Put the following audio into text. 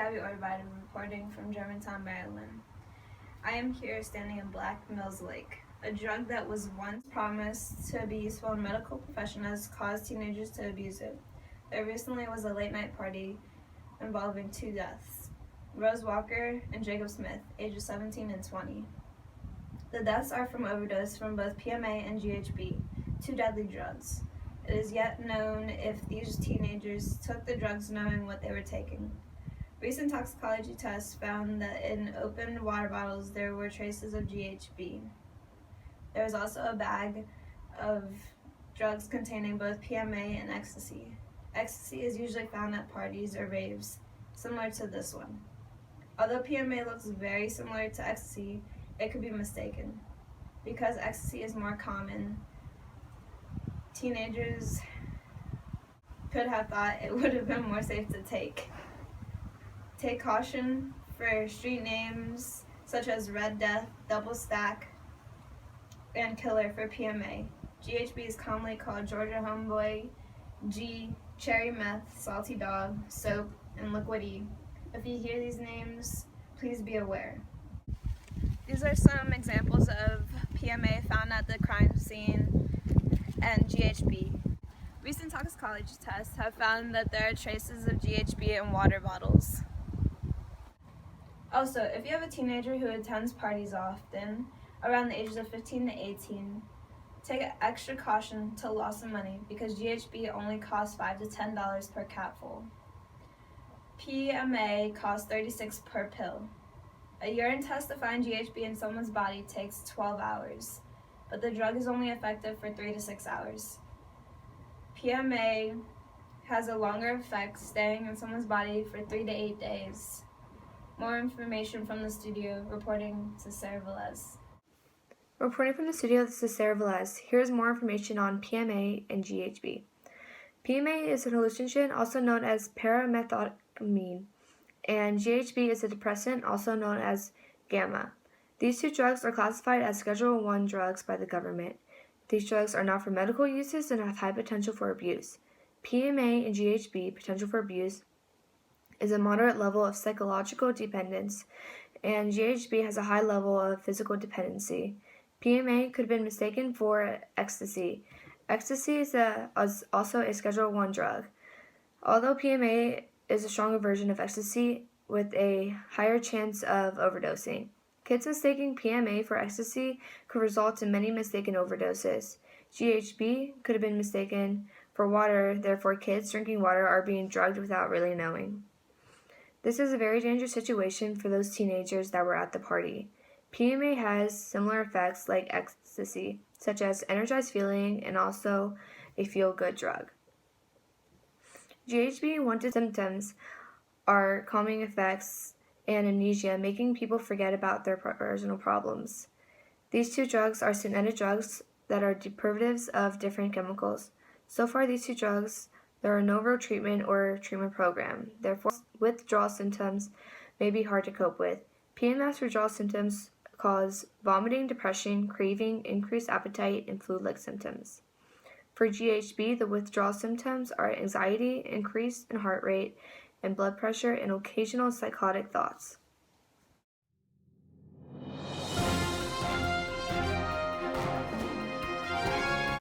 Gabby Orbide reporting from Germantown, Maryland. I am here standing in Black Mills Lake. A drug that was once promised to be useful in medical profession has caused teenagers to abuse it. There recently was a late-night party involving 2 deaths, Rose Walker and Jacob Smith, ages 17 and 20. The deaths are from overdose from both PMA and GHB, 2 deadly drugs. It is yet known if these teenagers took the drugs knowing what they were taking. Recent toxicology tests found that in open water bottles there were traces of GHB. There was also a bag of drugs containing both PMA and ecstasy. Ecstasy is usually found at parties or raves, similar to this one. Although PMA looks very similar to ecstasy, it could be mistaken. Because ecstasy is more common, teenagers could have thought it would have been more safe to take. Take caution for street names such as Red Death, Double Stack, and Killer for PMA. GHB is commonly called Georgia Homeboy, G, Cherry Meth, Salty Dog, Soap, and Liquid E. If you hear these names, please be aware. These are some examples of PMA found at the crime scene and GHB. Recent toxicology tests have found that there are traces of GHB in water bottles. Also, if you have a teenager who attends parties often, around the ages of 15 to 18, take extra caution to loss of money because GHB only costs $5 to $10 per capful. PMA costs $36 per pill. A urine test to find GHB in someone's body takes 12 hours, but the drug is only effective for 3 to 6 hours. PMA has a longer effect, staying in someone's body for 3 to 8 days. More information from the studio, reporting to Sarah Velez. Reporting from the studio, this is Sarah Velez. Here's more information on PMA and GHB. PMA is a hallucinogen, also known as paramethamphetamine, and GHB is a depressant, also known as gamma. These 2 drugs are classified as Schedule I drugs by the government. These drugs are not for medical uses and have high potential for abuse. PMA and GHB, potential for abuse, is a moderate level of psychological dependence, and GHB has a high level of physical dependency. PMA could have been mistaken for ecstasy. Ecstasy is also a Schedule I drug. Although PMA is a stronger version of ecstasy with a higher chance of overdosing. Kids mistaking PMA for ecstasy could result in many mistaken overdoses. GHB could have been mistaken for water, therefore kids drinking water are being drugged without really knowing. This is a very dangerous situation for those teenagers that were at the party. PMA has similar effects like ecstasy, such as energized feeling and also a feel-good drug. GHB wanted symptoms are calming effects and amnesia, making people forget about their personal problems. These 2 drugs are synthetic drugs that are derivatives of different chemicals. So far, these 2 drugs, there are no real treatment or treatment program. Therefore, withdrawal symptoms may be hard to cope with. PMS withdrawal symptoms cause vomiting, depression, craving, increased appetite, and flu-like symptoms. For GHB, the withdrawal symptoms are anxiety, increase in heart rate and blood pressure, and occasional psychotic thoughts.